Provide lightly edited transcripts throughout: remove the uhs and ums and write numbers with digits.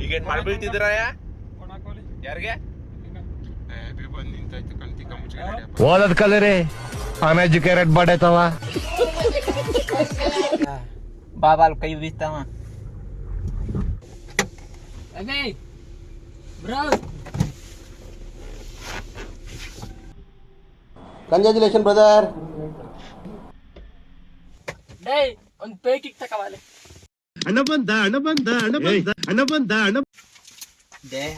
ಈಗೇನ್ ಮಳೆ ಬೀಳ್ತಿದ್ರ ಯಾರಿಗೆ ಓದದ್ ಕಲರಿ ಅನ್ಎಜುಕೇಟೆಡ್ ಬಡೈತವ ಬಾಬಾಲ್ ಕೈ ಬೀಸ್ತಾವ. Congratulation brother. ಒಂದ್ ಪೇಕಿಗೆ ತಕವಾಲೆ ಹಣ ಬಂದ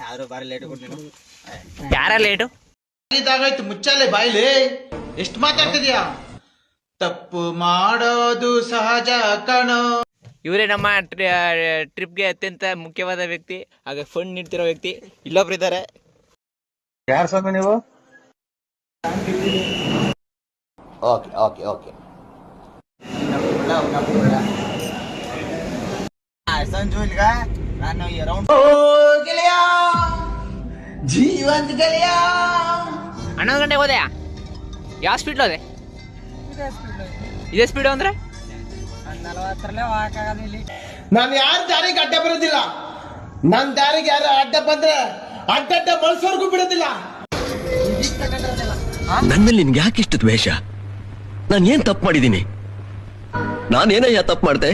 ಆದ್ರೂ ಬಾರಿ ಲೇಟ್ ಕೊಡ್ತೀನಿ. ಯಾರ ಲೇಟು ಇದಾಗಾಯ್ತು ಮುಚ್ಚಾಲೆ ಬಾಯ್ಲಿ. ಎಷ್ಟು ಮಾತಾಡ್ತಿದ್ಯಾ? ತಪ್ಪು ಮಾಡೋದು ಸಹಜ ಕಣೋ. ಇವರೇ ನಮ್ಮ ಟ್ರಿಪ್ಗೆ ಅತ್ಯಂತ ಮುಖ್ಯವಾದ ವ್ಯಕ್ತಿ, ಹಾಗೆ ಫಂಡ್ ನೀಡ್ತಿರೋ ವ್ಯಕ್ತಿ. ಇಲ್ಲೊಬ್ರು ಇದ್ದಾರೆ. ಯಾರು ಸ್ವಾಮಿ ನೀವು? Okay okay okay. ಸಂಜು ಇಲ್ಗ ನಾನು ರೌಂಡ್ ಗೆಳೆಯ ಜೀವಂತ ಗೆಳೆಯ. 11 ಗಂಟೆಗೆ ಹೋದೆ. ಯಾವ ಸ್ಪೀಡ್ ಹೋದೆ? ಇದೇ ಸ್ಪೀಡ್ ಅಂದ್ರೆ 40 ಹೋಗಕ್ಕಾಗಲ್ಲ. ನಾನು ಯಾರ ದಾರಿಗೆ ಅಡ್ಡ ಬರೋದಿಲ್ಲ. ನನ್ನ ದಾರಿಗೆ ಯಾರು ಅಡ್ಡ ಬಂದ್ರೆ ಅಡ್ಡ ಬಳಸೋರ್ಗೂ ಬಿಡೋದಿಲ್ಲ. ನನ್ ಮೇಲೆ ನಿನ್ಗೆ ಯಾಕೆ ಇಷ್ಟು ದ್ವೇಷ? ನಾನು ಏನ್ ತಪ್ಪು ಮಾಡಿದ್ದೀನಿ? ನಾನೇನಯ್ಯ ತಪ್ಪು ಮಾಡ್ದೆ?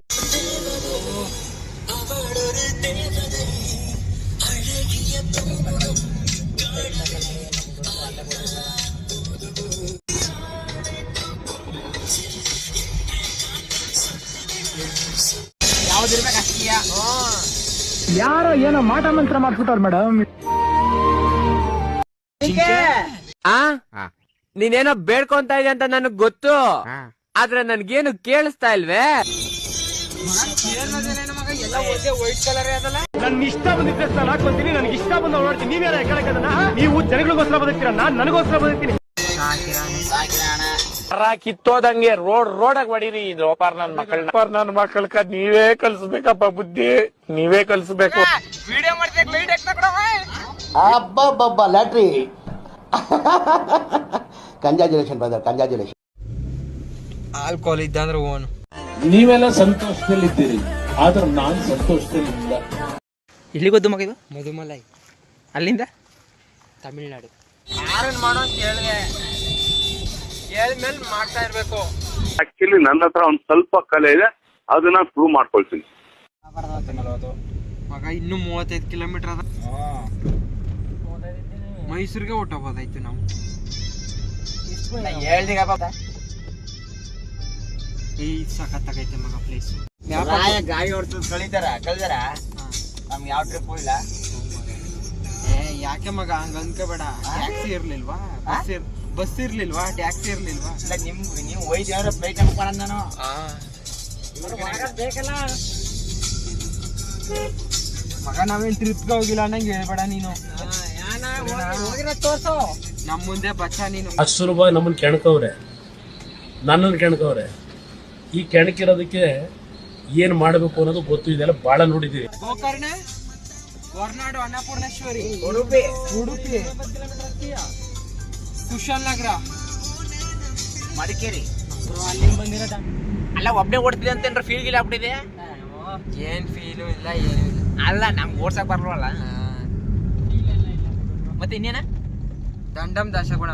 ಯಾರೋ ಏನೋ ಮಾಟ ಮಂತ್ರ ಮಾಡ್ಬಿಟ್ಟಾರ ಮೇಡಮ್. ನೀನೇನೋ ಬೇಡ್ಕೊಂತ ಇದೆ ಅಂತ ನನಗ್ ಗೊತ್ತು, ಆದ್ರೆ ನನ್ಗೇನು ಕೇಳಿಸ್ತಾ ಇಲ್ವೇ? ನನ್ ಇಷ್ಟ ಬಂದಿದ್ರೆ ನಾನು ಹಾಕೊಂತೀನಿ, ನನ್ಗೆ ಇಷ್ಟ ಬಂದ ನೋಡ್ತೀನಿ. ನೀವ್ಯಾರ ಕೇಳಕ್ಕದನ್ನ? ನೀವು ಜನಗಳಿಗೋಸ್ಕರ ಬದುಕ್ತೀರಾ, ನಾನ್ ನನಗೋಸ್ಕರ ಬದುಕ್ತೀನಿ. ಕಿತ್ತೋದಂಗೆ ರೋಡಾಗ ಹೊಡೀರಿ. ಇದು ನನ್ನ ಮಕ್ಕಳ ನೀವೇ ಕಲ್ಸ್ಬೇಕಪ್ಪ ಬುದ್ಧಿ, ನೀವೇ ಕಲ್ಸ್ಬೇಕು. ವಿಡಿಯೋ ಮಾಡ್ಬೇಕು. ಅಬ್ಬಬ್ಬಬ್ಬ lottery. Congratulation brother, congratulation. Alcohol ಇದ್ದಂದ್ರೆ ಓನು. ನೀವೆಲ್ಲ ಸಂತೋಷದಲ್ಲಿದ್ದೀರಿ, ಆದ್ರೆ ನಾನು ಸಂತೋಷದಲ್ಲಿಲ್ಲ. ಎಲ್ಲಿಗೊದ್ದು ಮಗ ಇದು? ಮಧುಮಲೈ. ಅಲ್ಲಿಂದ ತಮಿಳ್ನಾಡು. ಯಾರನ್ ಮಾಡೋ ಅಂತ ಹೇಳಿದೆ, ಹೇಳ್ಮೇಲೆ ಮಾಡ್ತಾ ಇರ್ಬೇಕು. ಆಕ್ಚುಲಿ ನನ್ನ ಹತ್ರ ಒಂದ್ ಸ್ವಲ್ಪ ಕಲೆ ಇದೆ, ಅದನ್ನ ಪ್ರೂವ್ ಮಾಡ್ಕೊಳ್ತೀನಿ. ಮಗ ಇನ್ನು 35 ಕಿಲೋಮೀಟರ್ ಅದ. ಮೈಸೂರಿಗೆ ಹೊಟ್ಟೋಗೋದಾಯ್ತು ನಾವು. ಸಖತ್ತಾಗೈತೆ ಮಗ ಪ್ಲೇಸ್. ಗಾಡಿ ಹೊಡ್ತದ ಕಳಿದಾರ ನಮ್ಗೆ ಯಾವ ಟ್ರಿಪ್ ಹೋಗಿಲ್ಲ. ಯಾಕೆ ಮಗ ಹಂಗ ಅನ್ಕೋಬೇಡ. ಟ್ಯಾಕ್ಸಿ ಇರ್ಲಿಲ್ವಾ? ಬಸ್ ಇರ್ಲಿಲ್ವಾ? ಟ್ಯಾಕ್ಸಿ ಇರ್ಲಿಲ್ವಾ? ನೀವು ಒಯ್ದು ಬೈಕ್ ಅನ್ಕೊಂಡ ನಾನು ಬೇಕಲ್ಲ ಮಗ. ನಾವೇನ್ ಟ್ರಿಪ್ಗೆ ಹೋಗಿಲ್ಲ ಅನ್ನಂಗೆ ಹೇಳ್ಬೇಡ ನೀನು. ತೋರ್ಸು ನಮ್ ಮುಂದೆ ಬಚ್ಚ ನೀನು. 10 ರೂಪಾಯಿ ನಮ್ಮನ್ನ ಕೆಣಕವ್ರೆ, ನನ್ನನ್ನು ಕೆಣಕವ್ರೆ. ಈ ಕೆಣಕಿರೋದಕ್ಕೆ ಏನ್ ಮಾಡ್ಬೇಕು ಅನ್ನೋದು ಗೊತ್ತು. ಇದೆಲ್ಲ ಬಾಳ ನೋಡಿದೀವಿ. ಗೋಕರ್ಣ, ಹೊರನಾಡು, ಅನ್ನಪೂರ್ಣೇಶ್ವರಿ, ಉಡುಪಿ, ಕುಶಾಲನಗರ, ಮಡಿಕೇರಿ. ಅಲ್ಲಿಂದ ಬಂದಿರೋದ ಅಲ್ಲ. ಒಬ್ಬನೇ ಓಡ್ತಿದೆ ಅಂತೇನ್ರ ಫೀಲ್ ಗಿಲ್ ಆಗ್ಬಿಟ್ಟಿದೆ. ಏನ್ ಫೀಲು ಇಲ್ಲ, ಏನು ಇಲ್ಲ. ಅಲ್ಲ ನಮ್ಗೆ ಓಡ್ಸಕ್ ಬರಲ್ವಲ್ಲ. ಮತ್ತೆ ಇನ್ನೇನ ದಂಡಮ್ ದಾಸಗುಣ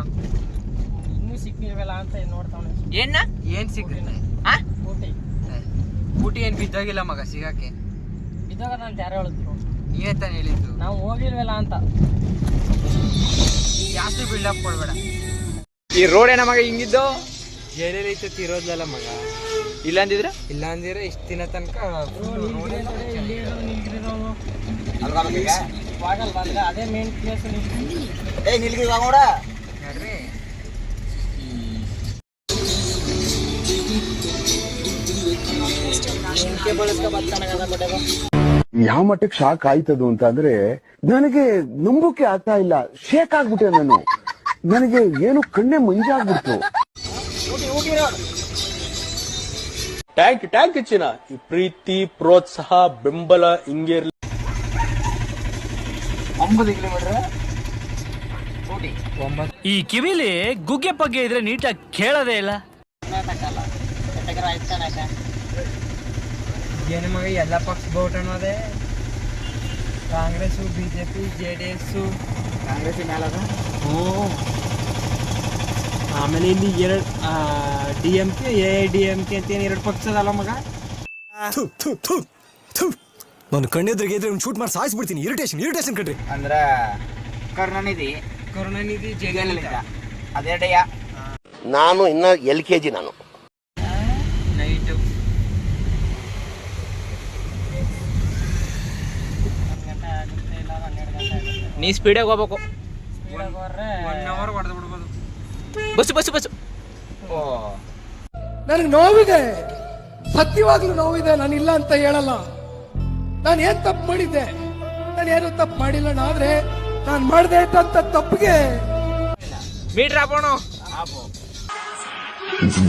ಇನ್ನೂ ಸಿಕ್ಕಿಲ್ವಲ್ಲ ಅಂತ ನೋಡ್ತಾವ. ಏನ್ ಸಿಗುತ್ತೆ? ಊಟಿ ಏನ್ ಬಿದ್ದೋಗಿಲ್ಲ ಮಗ ಸಿಗಕ್ಕೆ. ಬಿದ್ದೋಗದಂತ ಯಾರು ಹೇಳಿದ್ರು? ನೀವೇ ತಾನು ಹೇಳಿದ್ದು. ನಾವು ಹೋಗಿಲ್ವಲ್ಲ ಅಂತ. ಜಾಸ್ತಿ ಬಿಲ್ಡಪ್ ಕೊಡ್ಬೇಡ. ಈ ರೋಡ್ ಏನ ಮಗ ಹಿಂಗಿದ್ದು? ಜೈಲಲ್ಲಿ ಐತೆ ಇರೋದ್ಲಲ್ಲ ಮಗ. ಇಲ್ಲ ಅಂದಿದ್ರೆ ಇಷ್ಟ ದಿನ ತನಕ ಅದೇ ಮೇನ್ ಪ್ಲೇಸ್. ಯಾವ ಮಟ್ಟಕ್ಕೆ ಶಾಕ್ ಆಯ್ತದು ಅಂತ ಅಂದ್ರೆ ನನಗೆ ನಂಬೋಕೆ ಆಗ್ತಾ ಇಲ್ಲ. ಶೇಕ್ ಆಗ್ಬಿಟ್ಟೆ ನಾನು. ನನಗೆ ಏನು ಕಣ್ಣೆ ಮಂಜಾಗ್ಬಿಡ್ತು. ಟ್ಯಾಂಕ್ ಹೆಚ್ಚಿನ ಈ ಪ್ರೀತಿ, ಪ್ರೋತ್ಸಾಹ, ಬೆಂಬಲ ಹಿಂಗೆ ಇರ್ಲಿ. 9 ಕಿಲೋಮೀಟರ್ ಊಟಿ. ಈ ಕಿವಿಲಿ ಗುಗ್ಗೆ ಪಗ್ಗೆ ಇದ್ರೆ ನೀಟಾಗಿ ಕೇಳೋದೇ ಇಲ್ಲ. ಏನು ಮಗ ಎಲ್ಲ ಪಕ್ಷ ಬೋಟ್ ಅನ್ನೋದೇ ಕಾಂಗ್ರೆಸ್ಸು ಬಿಜೆಪಿ JDS ಕಾಂಗ್ರೆಸ್ ಮೇಲದ. ಆಮೇಲೆ ಇಲ್ಲಿ ಎರಡು DMK AIDMK ಅಂತ ಏನು ಎರಡು ಪಕ್ಷ ಅದಲ್ಲ ಮಗ. ನಾನು ಕಣ್ಣೆದ್ರಿಗೆ ಇದ್ರೆ ಒಂದು ಶೂಟ್ ಮಾಡಿ ಸಾಯಿಸ್ಬಿಡ್ತೀನಿ. ಇರಿಟೇಷನ್ ಕಣ್ರಿ. ಅಂದ್ರ ಕರುಣಾನಿಧಿ ಜಯಲಲಿತ ಅದೇಡಯ್ಯ. ನಾನು ಇನ್ನ LKG ನಾನು. ನೈಟು ನೀ ಸ್ಪೀಡಾಗಿ ಹೋಗ್ಬೇಕು. 1 hour ಹೊಡೆದು ಬಿಡ್ಬೋದು. ಬಸ್ಸು ಓ ನನಗೆ ನೋವಿದೆ, ಸತ್ಯವಾಗ್ಲೂ ನೋವಿದೆ. ನಾನು ಇಲ್ಲ ಅಂತ ಹೇಳಲ್ಲ. ನಾನು ಏನ್ ತಪ್ಪು ಮಾಡಿದ್ದೆ? ನಾನು ಏನು ತಪ್ಪು ಮಾಡಿಲ್ಲ. ಆದ್ರೆ ನಾನು ಮಾಡದೆ ಇದ್ದಂತ ತಪ್ಪಿಗೆ ಮೀಟರ್ ಹಾಕೋಣ.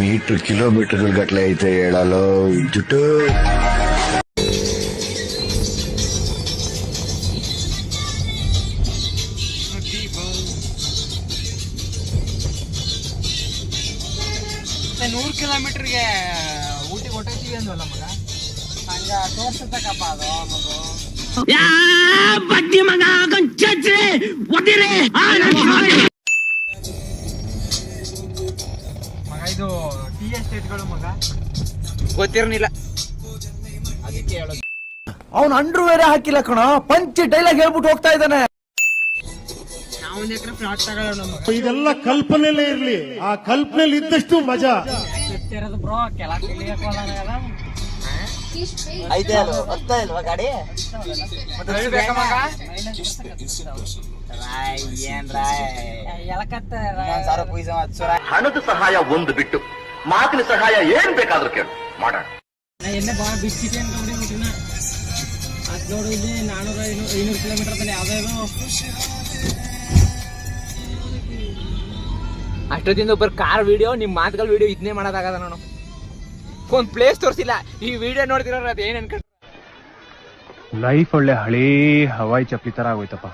ಮೀಟರ್ ಕಿಲೋಮೀಟರ್ ಗಟ್ಲೆ ಐತೆ ಹೇಳಲು ಜುಟ್ಟು. ನೂರು ಕಿಲೋಮೀಟರ್ಗೆ ಊಟಿಗೆ ಹೊಟ್ಟೋಗ್ತೀವಿ ಅಂದ್ವಲ್ಲ ಮಗ. ಹಂಗ ತೋರ್ಸತಕ್ಕಪ್ಪ ಅದು ಮಗು. ಮಗ ಇದು ಟೀ ಎಸ್ಟೇಟ್ಗಳು ಮಗ ಗೊತ್ತಿರಲಿಲ್ಲ, ಅದಕ್ಕೆ ಹೇಳೋದು. ಅವ್ನು ಅಂಡ್ರು ಬೇರೆ ಹಾಕಿಲ್ಲ ಕಣ, ಪಂಚ್ ಡೈಲಾಗ್ ಹೇಳ್ಬಿಟ್ಟು ಹೋಗ್ತಾ ಇದ್ದಾನೆ. ನಾವೊಂದ್ ಎಕರೆ ಫ್ಲಾಟ್ ತಗೊಳ್ಳೋಣ ಮಗ. ಇದೆಲ್ಲ ಕಲ್ಪನೆಲೇ ಇರ್ಲಿ. ಆ ಕಲ್ಪನೆಲಿ ಇದ್ದಷ್ಟು ಮಜಾ. ಬ್ರೋ ಕೆಳಗೆ ಐತೆ ಅಲ್ವಾ? ಬರ್ತಾ ಇಲ್ವಾ ಗಾಡಿ? ಹಣದ ಸಹಾಯ ಒಂದು ಬಿಟ್ಟು ಮಾತಿನ ಸಹಾಯ ಏನ್ ಬೇಕಾದ್ರೂ ಕೇಳು ಮಾಡೋಣ. ಎಣ್ಣೆ ಬಾಳ ಬಿಸ್ಕಿಟ್ ಅನ್ಕೊಂಡ್ಬಿಟ್ಟಿನ. ಅದ್ ನೋಡು ಇಲ್ಲಿ 400-500 ಕಿಲೋಮೀಟರ್ ಯಾವ್ದು ಅಷ್ಟೊತ್ತಿಂದ ಒಬ್ಬರು ಕಾರ್ ವಿಡಿಯೋ ನಿಮ್ಮ ಮಾತುಗಳ ವಿಡಿಯೋ ಇದನ್ನೇ ಮಾಡೋದಾಗದ. ನಾನು ಒಂದು ಪ್ಲೇಸ್ ತೋರಿಸಿಲ್ಲ, ಈ ವಿಡಿಯೋ ನೋಡ್ತಿರೋ ಅದು ಏನ್ ಅನ್ಕೊಂಡ್ರೆ ಲೈಫ್ ಒಳ್ಳೆ ಹಳೇ ಹವಾಯಿ ಚಪ್ಪಲಿ ತರ ಆಗೋಯ್ತಪ್ಪ.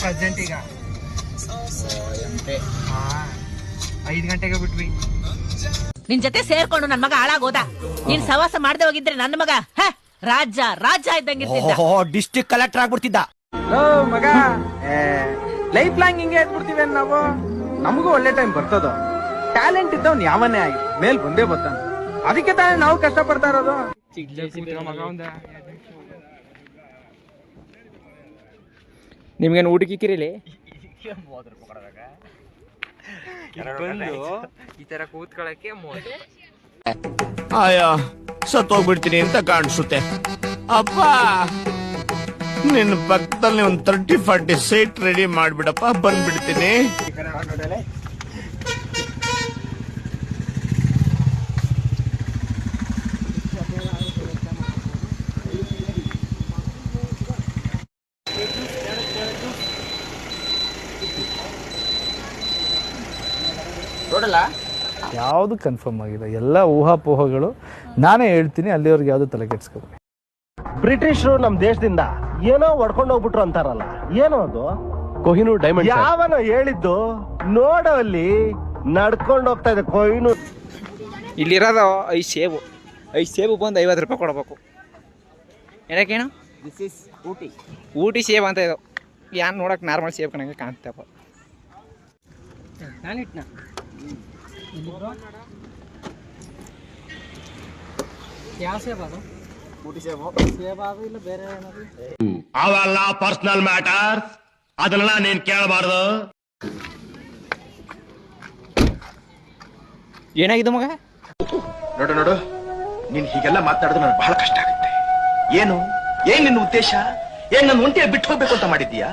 ಪ್ರೆಸೆಂಟ್ ಈಗ 5 ಗಂಟೆಗೆ ಬಿಟ್ವಿ. ನಿನ್ ಜೊತೆ ಸೇರ್ಕೊಂಡು ನನ್ ಮಗ ಹಾಳಾಗೋದ. ನೀನ್ ಸವಾಸ ಮಾಡದೆ ಹೋಗಿದ್ರೆ ನನ್ನ ಮಗ ರಾಜ ಇದ್ದಂಗಿರ್ತಿದ್ದ. District collector ಆಗ್ಬಿಡ್ತಿದ್ದ. ಮಗ ಲೈಫ್ ಲಾಂಗ್ ಹಿಂಗೆ ಆಗ್ಬಿಡ್ತೀವಿ ನಾವು. ನಮಗೂ ಒಳ್ಳೆ ಟೈಮ್ ಬರ್ತದ. ಟ್ಯಾಲೆಂಟ್ ಇದ್ದವ್ನು ಯಾವನ್ನೇ ಆಗಿ ಮೇಲ್ ಬಂದೇ ಬರ್ತಾನ. ಅದಕ್ಕೆ ತಾನೇ ನಾವು ಕಷ್ಟ ಪಡ್ತಾ ಇರೋದು. ನಿಮ್ಗೇನು ಊಟಕ್ಕೆ ಕಿರಿಲಿ ಈ ತರ ಕೂತ್ಕೊಳಕ್ಕೆ ಅಯ್ಯೋ ಸತ್ತೋಗ್ಬಿಡ್ತೀನಿ ಅಂತ ಕಾಣಿಸುತ್ತೆ. ಅಪ್ಪ ನಿನ್ನ ಪಕ್ಕದಲ್ಲಿ ಒಂದು 30-40 ಸೀಟ್ ರೆಡಿ ಮಾಡ್ಬಿಡಪ್ಪ, ಬಂದ್ಬಿಡ್ತೀನಿ. ನೋಡಲ್ಲ ಯಾವುದು ಕನ್ಫರ್ಮ್ ಆಗಿಲ್ಲ, ಎಲ್ಲ ಊಹಾಪೋಹಗಳು. ನಾನೇ ಹೇಳ್ತೀನಿ, ಅಲ್ಲಿವರೆಗೆ ಯಾವ್ದು ತಲೆ ಕೆಡ್ಸ್ಕೊಬೇಡಿ. ಬ್ರಿಟಿಷರು ನಮ್ ದೇಶದಿಂದ ಏನೋ ಹೊಡ್ಕೊಂಡು ಹೋಗ್ಬಿಟ್ರು ಅಂತಾರಲ್ಲ, ಏನೋ ಅದು ಕೊಹಿನೂರ್ ಡೈಮಂಡ್. ಯಾವನೋ ಹೇಳಿದ್ದು ನೋಡೋ, ಅಲ್ಲಿ ನಡ್ಕೊಂಡು ಹೋಗ್ತಾ ಇದೆ ಕೊಹಿನೂರ್. ಇಲ್ಲಿರೋದು 5 ಸೇಬು ಬಂದು 50 ರೂಪಾಯಿ ಕೊಡಬೇಕು. ಏನಕ್ಕೇನು ದಿಸ್ ಇಸ್ ಊಟಿ ಸೇಬ್ ಅಂತ ಇದು. ಯಾರು ನೋಡಕ್ ನಾರ್ಮಲ್ ಸೇಬ್ ಕಣಂಗೆ ಕಾಣ್ತಪ್ಪ. ಯಾವ ಸೇಬ್ ಅದು? ಊಟಿ ಸೇಬು ಅದು ಇಲ್ಲ ಬೇರೆ ಏನಾದ್ರು? ಅವೆಲ್ಲ ಪರ್ಸನಲ್ ಮ್ಯಾಟರ್, ಅದನ್ನೆಲ್ಲ ನೀನ್ ಕೇಳಬಾರ್ದು. ಏನಾಗಿದೆ ಮಗ? ನೋಡು ನೀನ್ ಹೀಗೆಲ್ಲ ಮಾತಾಡಿದ್ರೆ ನನಗೆ ಬಹಳ ಕಷ್ಟ ಆಗುತ್ತೆ. ಏನ್ ನಿನ್ನ ಉದ್ದೇಶ? ಏನ್ ನನ್ನ ಒಂಟಿಯಾಗಿ ಬಿಟ್ಟು ಹೋಗ್ಬೇಕು ಅಂತ ಮಾಡಿದ್ದೀಯಾ?